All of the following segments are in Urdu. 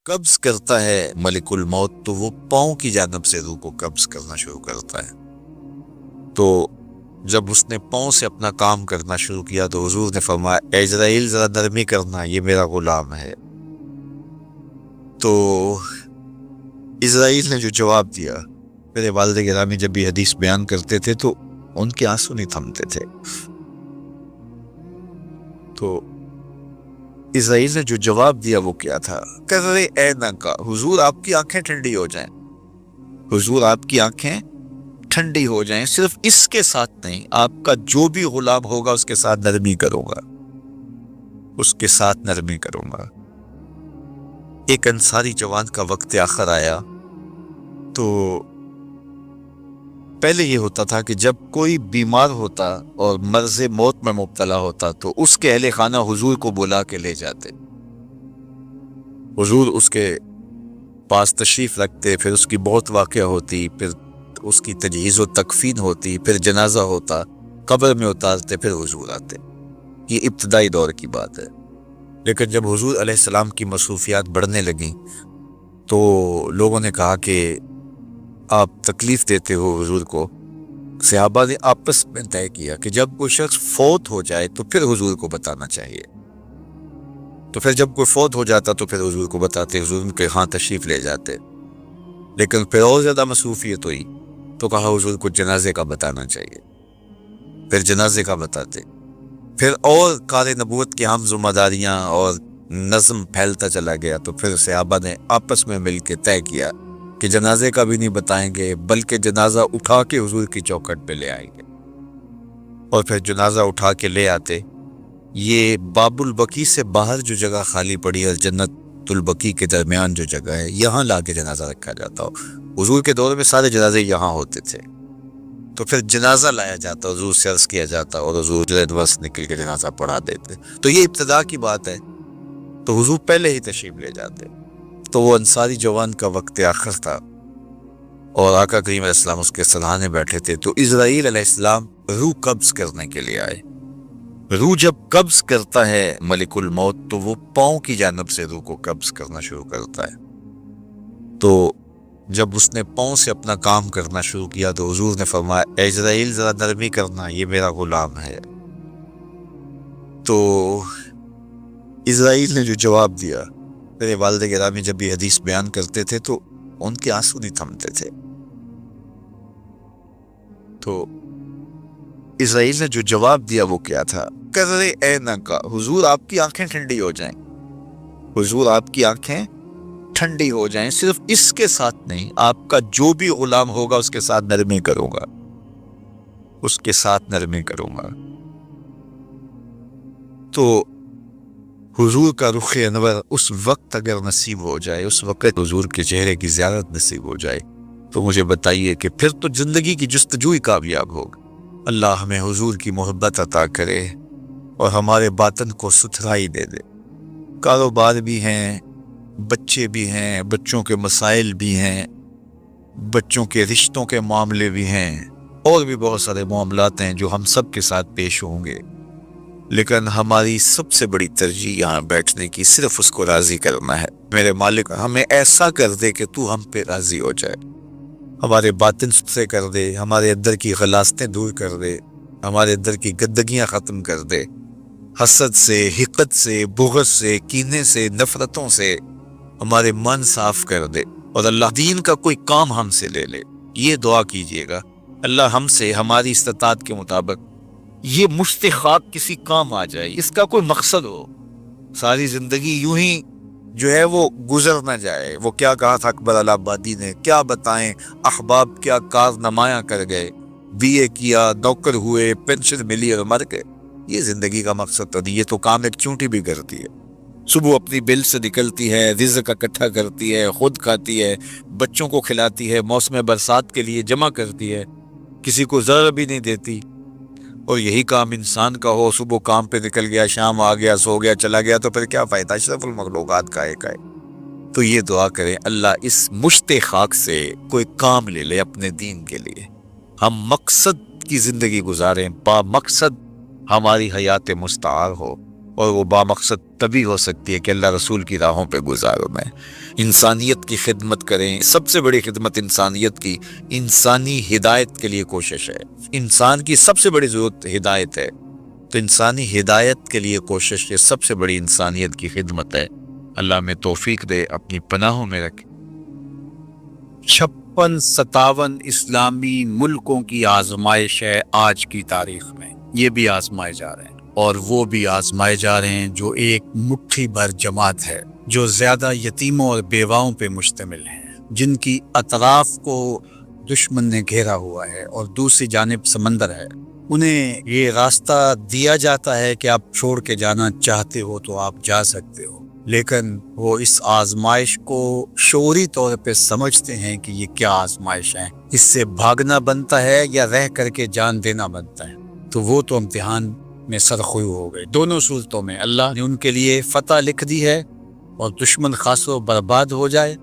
قبض کرتا ہے ملک الموت تو وہ پاؤں کی جانب سے روح کو قبض کرنا شروع کرتا ہے۔ تو جب اس نے پاؤں سے اپنا کام کرنا شروع کیا تو حضور نے فرمایا اے عزرائیل ذرا نرمی کرنا، یہ میرا غلام ہے۔ تو عزرائیل نے جو جواب دیا، میرے والد گرامی جب یہ حدیث بیان کرتے تھے تو ان کے آنسو نہیں تھمتے تھے۔ تو عزرائیل نے جو جواب دیا وہ کیا تھا؟ کرے اینا کا، حضور آپ کی آنکھیں ٹھنڈی ہو جائیں، حضور آپ کی آنکھیں ٹھنڈی ہو جائیں، صرف اس کے ساتھ نہیں، آپ کا جو بھی غلام ہوگا اس کے ساتھ نرمی کروں گا، اس کے ساتھ نرمی کروں گا۔ ایک انصاری جوان کا وقت آخر آیا تو پہلے یہ ہوتا تھا کہ جب کوئی بیمار ہوتا اور مرض موت میں مبتلا ہوتا تو اس کے اہل خانہ حضور کو بلا کے لے جاتے، حضور اس کے پاس تشریف رکھتے، پھر اس کی بہت واقعہ ہوتی، پھر اس کی تجہیز و تکفین ہوتی، پھر جنازہ ہوتا، قبر میں اتارتے، پھر حضور آتے۔ یہ ابتدائی دور کی بات ہے۔ لیکن جب حضور علیہ السلام کی مصروفیات بڑھنے لگیں تو لوگوں نے کہا کہ آپ تکلیف دیتے ہو حضور کو۔ صحابہ نے آپس میں طے کیا کہ جب کوئی شخص فوت ہو جائے تو پھر حضور کو بتانا چاہیے۔ تو پھر جب کوئی فوت ہو جاتا تو پھر حضور کو بتاتے، حضور کے ہاں تشریف لے جاتے۔ لیکن پھر اور زیادہ مصروفیت ہوئی تو کہا حضور کو جنازے کا بتانا چاہیے، پھر جنازے کا بتاتے، پھر اور کار نبوت کی عام ذمہ داریاں اور نظم پھیلتا چلا گیا تو پھر صحابہ نے آپس میں مل کے طے کیا کہ جنازے کا بھی نہیں بتائیں گے بلکہ جنازہ اٹھا کے حضور کی چوکھٹ پہ لے آئیں گے، اور پھر جنازہ اٹھا کے لے آتے۔ یہ باب البقیع سے باہر جو جگہ خالی پڑی ہے، جنت البقیع کے درمیان جو جگہ ہے، یہاں لا کے جنازہ رکھا جاتا ہو۔ حضور کے دور میں سارے جنازے یہاں ہوتے تھے، تو پھر جنازہ لایا جاتا، حضور سے عرض کیا جاتا اور حضور بس نکل کے جنازہ پڑھا دیتے۔ تو یہ ابتدا کی بات ہے، تو حضور پہلے ہی تشریف لے جاتے۔ تو وہ انصاری جوان کا وقت آخر تھا اور آقا کریم علیہ السلام اس کے سرحانے بیٹھے تھے، تو عزرائیل علیہ السلام روح قبض کرنے کے لیے آئے۔ روح جب قبض کرتا ہے ملک الموت تو وہ پاؤں کی جانب سے روح کو قبض کرنا شروع کرتا ہے۔ تو جب اس نے پاؤں سے اپنا کام کرنا شروع کیا تو حضور نے فرمایا اے عزرائیل ذرا نرمی کرنا، یہ میرا غلام ہے۔ تو عزرائیل نے جو جواب دیا، میرے والد گرامی جب یہ حدیث بیان کرتے تھے تو ان کے آنسو نہیں تھمتے تھے۔ تو عزرائیل نے جو جواب دیا وہ کیا تھا؟ کرے اینا کا، حضور آپ کی آنکھیں ٹھنڈی ہو جائیں، حضور آپ کی آنکھیں ٹھنڈی ہو جائیں، صرف اس کے ساتھ نہیں، آپ کا جو بھی غلام ہوگا اس کے ساتھ نرمی کروں گا، اس کے ساتھ نرمی کروں گا۔ تو حضور کا رخ انور اس وقت اگر نصیب ہو جائے، اس وقت حضور کے چہرے کی زیارت نصیب ہو جائے تو مجھے بتائیے کہ پھر تو زندگی کی جستجو ہی کامیاب ہوگی۔ اللہ ہمیں حضور کی محبت عطا کرے اور ہمارے باطن کو ستھرائی دے دے۔ کاروبار بھی ہیں، بچے بھی ہیں، بچوں کے مسائل بھی ہیں، بچوں کے رشتوں کے معاملے بھی ہیں، اور بھی بہت سارے معاملات ہیں جو ہم سب کے ساتھ پیش ہوں گے، لیکن ہماری سب سے بڑی ترجیح یہاں بیٹھنے کی صرف اس کو راضی کرنا ہے۔ میرے مالک ہمیں ایسا کر دے کہ تو ہم پہ راضی ہو جائے، ہمارے باطن ستھرے کر دے، ہمارے اندر کی غلاستیں دور کر دے، ہمارے اندر کی گندگیاں ختم کر دے، حسد سے، حقد سے، بغض سے، کینے سے، نفرتوں سے ہمارے من صاف کر دے، اور اللہ دین کا کوئی کام ہم سے لے لے۔ یہ دعا کیجئے گا، اللہ ہم سے ہماری استطاعت کے مطابق یہ مشت خاک کسی کام آ جائے، اس کا کوئی مقصد ہو، ساری زندگی یوں ہی جو ہے وہ گزر نہ جائے۔ وہ کیا کہا تھا اکبر الہ آبادی نے، کیا بتائیں احباب کیا کارنمایاں کر گئے، بی اے کیا، نوکر ہوئے، پینشن ملی اور مر گئے۔ یہ زندگی کا مقصد تو نہیں، یہ تو کام ایک چونٹی بھی کرتی ہے۔ صبح اپنی بل سے نکلتی ہے، رزق اکٹھا کرتی ہے، خود کھاتی ہے، بچوں کو کھلاتی ہے، موسم برسات کے لیے جمع کرتی ہے، کسی کو ذرا بھی نہیں دیتی۔ اور یہی کام انسان کا ہو، صبح کام پہ نکل گیا، شام آ گیا، سو گیا، چلا گیا، تو پھر کیا فائدہ؟ اشرف المخلوقات کا ایک ہے۔ تو یہ دعا کریں اللہ اس مشت خاک سے کوئی کام لے لے اپنے دین کے لیے، ہم مقصد کی زندگی گزاریں، با مقصد ہماری حیات مستعار ہو، اور وہ بامقصد تبھی ہو سکتی ہے کہ اللہ رسول کی راہوں پہ گزاروں میں انسانیت کی خدمت کریں. سب سے بڑی خدمت انسانیت کی انسانی ہدایت کے لیے کوشش ہے. انسان کی سب سے بڑی ضرورت ہدایت ہے، تو انسانی ہدایت کے لیے کوشش یہ سب سے بڑی انسانیت کی خدمت ہے. اللہ میں توفیق دے، اپنی پناہوں میں رکھے. 56-57 اسلامی ملکوں کی آزمائش ہے آج کی تاریخ میں. یہ بھی آزمائے جا رہے ہیں اور وہ بھی آزمائے جا رہے ہیں جو ایک مٹھی بھر جماعت ہے، جو زیادہ یتیموں اور بیواؤں پہ مشتمل ہیں، جن کی اطراف کو دشمن نے گھیرا ہوا ہے اور دوسری جانب سمندر ہے. انہیں یہ راستہ دیا جاتا ہے کہ آپ چھوڑ کے جانا چاہتے ہو تو آپ جا سکتے ہو، لیکن وہ اس آزمائش کو شعوری طور پہ سمجھتے ہیں کہ یہ کیا آزمائش ہے، اس سے بھاگنا بنتا ہے یا رہ کر کے جان دینا بنتا ہے. تو وہ تو امتحان میں سرخرو ہو گئے. دونوں صورتوں میں اللہ نے ان کے لیے فتح لکھ دی ہے، اور دشمن خاص و برباد ہو جائے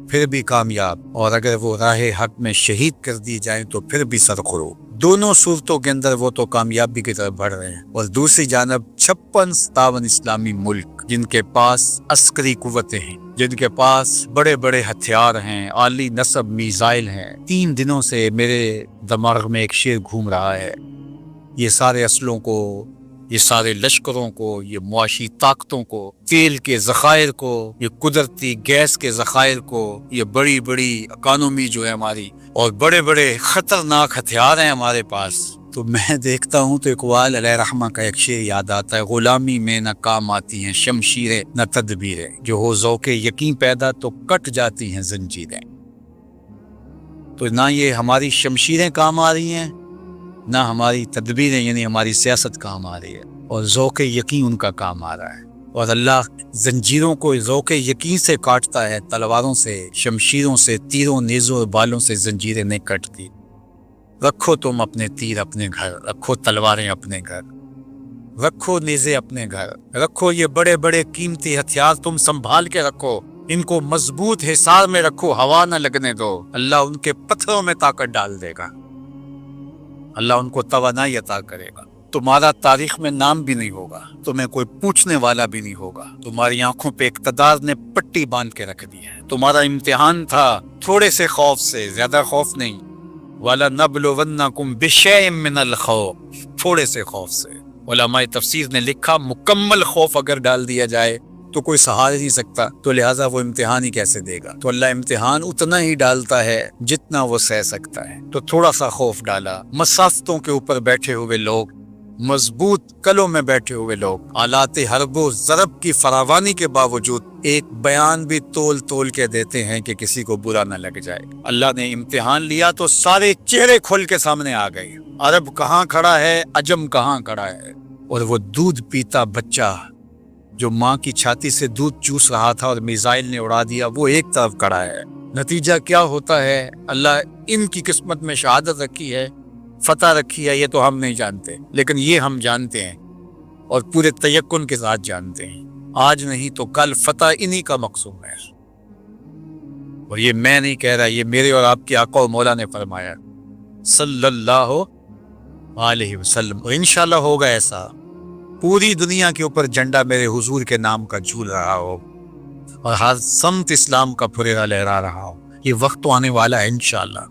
پھر بھی کامیاب، اور اگر وہ راہ حق میں شہید کر دی جائیں تو پھر بھی سرخرو. دونوں صورتوں کے اندر وہ تو کامیابی کی طرف بڑھ رہے ہیں. اور دوسری جانب 56-57 اسلامی ملک جن کے پاس عسکری قوتیں ہیں، جن کے پاس بڑے بڑے ہتھیار ہیں، عالی نصب میزائل ہیں. 3 دنوں سے میرے دماغ میں ایک شعر گھوم رہا ہے، یہ سارے اسلحوں کو، یہ سارے لشکروں کو، یہ معاشی طاقتوں کو، تیل کے ذخائر کو، یہ قدرتی گیس کے ذخائر کو، یہ بڑی بڑی اکانومی جو ہے ہماری، اور بڑے بڑے خطرناک ہتھیار ہیں ہمارے پاس. تو میں دیکھتا ہوں تو اقبال علیہ رحمہ کا ایک شعر یاد آتا ہے، غلامی میں نہ کام آتی ہیں شمشیریں نہ تدبیریں، جو ہو ذوق یقین پیدا تو کٹ جاتی ہیں زنجیریں. تو نہ یہ ہماری شمشیریں کام آ رہی ہیں، نہ ہماری تدبیریں یعنی ہماری سیاست کام آ رہی ہے، اور ذوق یقین ان کا کام آ رہا ہے. اور اللہ زنجیروں کو ذوق یقین سے کاٹتا ہے، تلواروں سے، شمشیروں سے، تیروں نیزوں اور بالوں سے زنجیریں نہیں کٹتی. رکھو تم اپنے تیر اپنے گھر، رکھو تلواریں اپنے گھر، رکھو نیزے اپنے گھر، رکھو یہ بڑے بڑے قیمتی ہتھیار تم سنبھال کے رکھو، ان کو مضبوط حصار میں رکھو، ہوا نہ لگنے دو. اللہ ان کے پتھروں میں طاقت ڈال دے گا، اللہ ان کو توانائی عطا کرے گا. تمہارا تاریخ میں نام بھی نہیں ہوگا، تمہیں کوئی پوچھنے والا بھی نہیں ہوگا. تمہاری آنکھوں پہ اقتدار نے پٹی باندھ کے رکھ دی ہے. تمہارا امتحان تھا تھوڑے سے خوف سے، زیادہ خوف نہیں. وَلَنَبْلُوَنَّكُمْ بِشَيْءٍ مِّنَ الْخَوْفِ، تھوڑے سے خوف سے. علماء تفسیر نے لکھا مکمل خوف اگر ڈال دیا جائے تو کوئی سہار نہیں سکتا، تو لہٰذا وہ امتحان ہی کیسے دے گا. تو اللہ امتحان اتنا ہی ڈالتا ہے جتنا وہ سہ سکتا ہے. تو تھوڑا سا خوف ڈالا. مسافتوں کے اوپر بیٹھے ہوئے لوگ، مضبوط قلعوں میں بیٹھے ہوئے لوگ، آلات حرب و ضرب کی فراوانی کے باوجود ایک بیان بھی تول تول کے دیتے ہیں کہ کسی کو برا نہ لگ جائے. اللہ نے امتحان لیا تو سارے چہرے کھل کے سامنے آ گئے. عرب کہاں کھڑا ہے، عجم کہاں کھڑا ہے. اور وہ دودھ پیتا بچہ جو ماں کی چھاتی سے دودھ چوس رہا تھا اور میزائل نے اڑا دیا، وہ ایک طرف کھڑا ہے. نتیجہ کیا ہوتا ہے؟ اللہ ان کی قسمت میں شہادت رکھی ہے، فتح رکھی ہے، یہ تو ہم نہیں جانتے، لیکن یہ ہم جانتے ہیں اور پورے تیقن کے ساتھ جانتے ہیں. آج نہیں تو کل فتح انہی کا مقصود ہے. اور یہ میں نہیں کہہ رہا، یہ میرے اور آپ کے آقا و مولا نے فرمایا صلی اللہ علیہ وسلم. اور انشاءاللہ ہوگا ایسا، پوری دنیا کے اوپر جھنڈا میرے حضور کے نام کا جھول رہا ہو اور ہر سمت اسلام کا پھریرا لہرا رہا ہو. یہ وقت تو آنے والا ہے انشاءاللہ.